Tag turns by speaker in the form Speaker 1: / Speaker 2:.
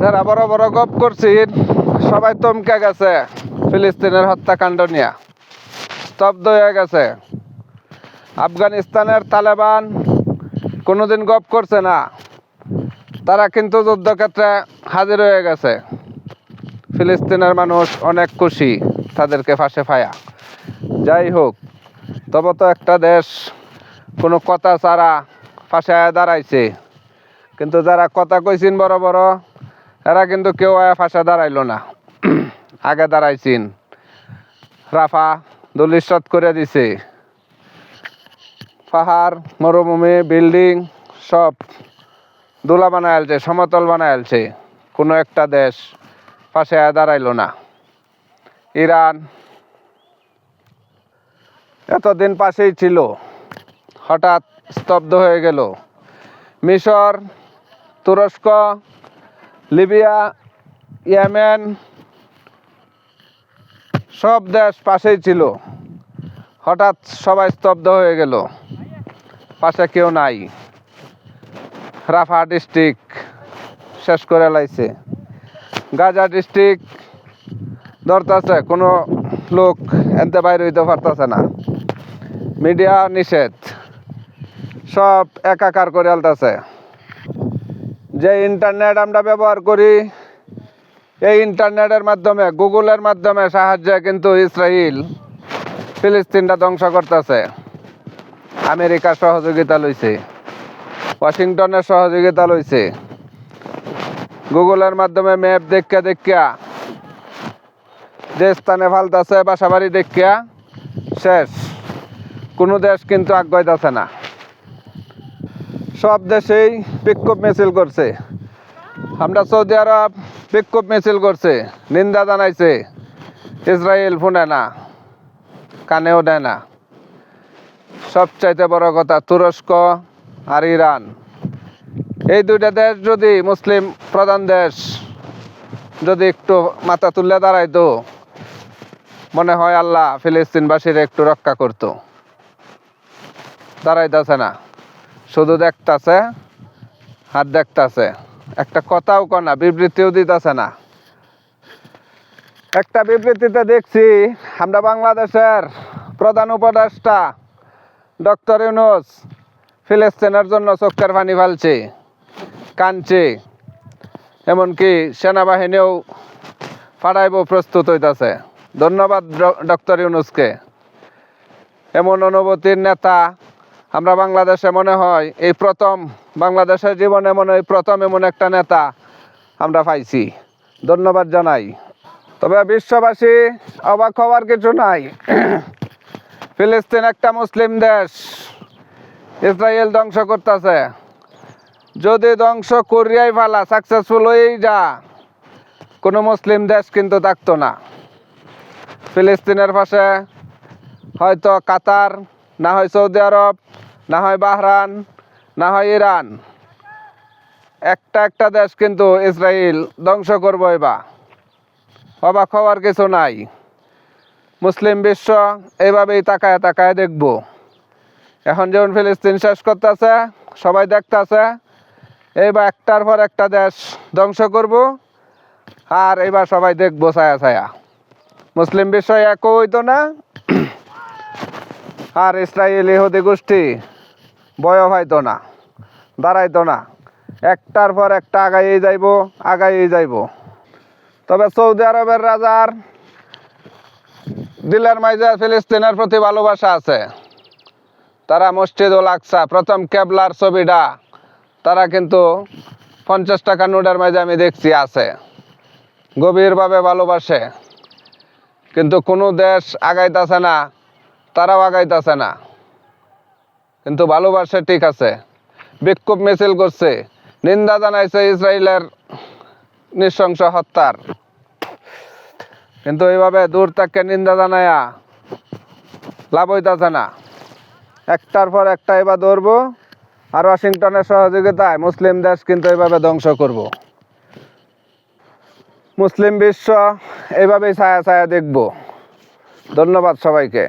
Speaker 1: যারা বড় বড় গপ করছি সবাই থমকে গেছে ফিলিস্তিনের হত্যাকাণ্ড নিয়ে, স্তব্ধ হয়ে গেছে। আফগানিস্তানের তালেবান কোনোদিন গপ করছে না, তারা কিন্তু যুদ্ধক্ষেত্রে হাজির হয়ে গেছে। ফিলিস্তিনের মানুষ অনেক খুশি তাদেরকে ফাঁসে ফায়া। যাই হোক, তবে তো একটা দেশ কোনো কথা ছাড়া ফাঁসায় দাঁড়াইছে, কিন্তু যারা কথা কইছেন বড় বড় এরা কিন্তু কেউ ফাঁসা দাঁড়াইল না। আগে দাঁড়াইছেন, রাফা ধূলিসাৎ করে দিছে, পাহাড় মরুভূমি বিল্ডিং সব দোলা বানাইলছে, সমতল বানাইলছে, কোনো একটা দেশ পাশে দাঁড়াইল না। ইরান এতদিন পাশেই ছিল, হঠাৎ স্তব্ধ হয়ে গেল। মিশর, তুরস্ক, লিবিয়া, ইয়েমেন সব দেশ পাশেই ছিল, হঠাৎ সবাই স্তব্ধ হয়ে গেল, পাশে কেউ নাই। রাফা ডিস্ট্রিক্ট শেষ করে লাইছে, গাজা ডিস্ট্রিক্ট ধরতেছে, কোনো লোক এনতে বাইরে হইতে পারতেছে না, মিডিয়া নিষেধ, সব একাকার করে আলতেছে। যে ইন্টারনেট আমরা ব্যবহার করি, এই ইন্টারনেটের মাধ্যমে গুগলের মাধ্যমে সাহায্যে কিন্তু ইসরায়েল ফিলিস্তিনটা ধ্বংস করতেছে। আমেরিকার সহযোগিতা লইছে, ওয়াশিংটনের সহযোগিতা লইছে, গুগলের মাধ্যমে ম্যাপ দেখা দেখা যে স্থানে ফালতাছে বাসাবাড়ি দেখা শেষ। কোনো দেশ কিন্তু আগাইতেছে না, সব দেশেই বিক্ষোভ মিছিল করছে। আমরা সৌদি আরব বিক্ষোভ মিছিল করছে, নিন্দা জানাইছে। ইসরায়েল ফোনে না, কানেও দেয় না। সবচাইতে বড় কথা তুরস্ক আর ইরান, এই দুইটা দেশ যদি মুসলিম প্রধান দেশ যদি একটু মাথা তুলে দাঁড়াইতো, মনে হয় আল্লাহ ফিলিস্তিনবাসীর একটু রক্ষা করত। দাঁড়াইতেছে না, শুধু দেখতেছে আর দেখতেছে, একটা কথাও কনা, বিবৃতিও দিতেছে না। একটা বিবৃতিতে দেখছি আমরা বাংলাদেশের প্রধান উপদেষ্টা ডক্টর ইউনূস ফিলিস্তিনের জন্য চোখের পানি ফেলছে, কাঁদছে, এমনকি সেনাবাহিনীও পাঠাইব প্রস্তুত হইতেছে। ধন্যবাদ ডক্টর ইউনূসকে। এমন অনুভূতির নেতা আমরা বাংলাদেশে মনে হয় এই প্রথম, বাংলাদেশের জীবনে মনে হয় প্রথম এমন একটা নেতা আমরা পাইছি। ধন্যবাদ জানাই। তবে বিশ্ববাসী অবাক হওয়ার কিছু নাই। ফিলিস্তিন একটা মুসলিম দেশ, ইসরায়েল ধ্বংস করতেছে। যদি ধ্বংস করিয়াই ফেলা সাকসেসফুল হয়েই যা, কোনো মুসলিম দেশ কিন্তু থাকতো না। ফিলিস্তিনের পাশে হয়তো কাতার, না হয় সৌদি আরব, না হয় বাহরান, না হয় ইরান, একটা দেশ কিন্তু ইসরায়েল ধ্বংস করবই বা। অবাক হওয়ার কিছু নাই। মুসলিম বিশ্ব এইভাবেই তাকায় তাকায় দেখব। এখন যেমন ফিলিস্তিন শেষ করতেছে, সবাই দেখতেছে, এইবার একটার পর একটা দেশ ধ্বংস করব, আর এবার সবাই দেখবো ছায়া ছায়া। মুসলিম বিশ্ব একও হইতো না, আর ইসরায়েল ইহুদি গোষ্ঠী ভয়ও পাইতো না, দাঁড়াইতো না। একটার পর একটা আগাইয়ে যাইব, আগাইয়ে যাইব। তবে সৌদি আরবের রাজার দিলের মাঝে ফিলিস্তিনের প্রতি ভালোবাসা আছে। তারা মসজিদুল আকসা, প্রথম কেবলার ছবিটা তারা কিন্তু 50 টাকা নোটের মাঝে আমি দেখছি আছে, গভীরভাবে ভালোবাসে। কিন্তু কোনো দেশ আগাইতেছে না, তারাও আগাইতেছে না, কিন্তু ভালোবাসে, ঠিক আছে। বিক্ষোভ মিছিল করছে, নিন্দা জানাইছে ইসরায়েলের নৃশংস হত্যার, কিন্তু এইভাবে দূর থেকে নিন্দা জানায়া লাভ হইতেছে না। একটার পর একটা এবার ধরবো, আর ওয়াশিংটনের সহযোগিতায় মুসলিম দেশ কিন্তু এইভাবে ধ্বংস করব। মুসলিম বিশ্ব এইভাবেই ছায়া ছায়া দেখব। ধন্যবাদ সবাইকে।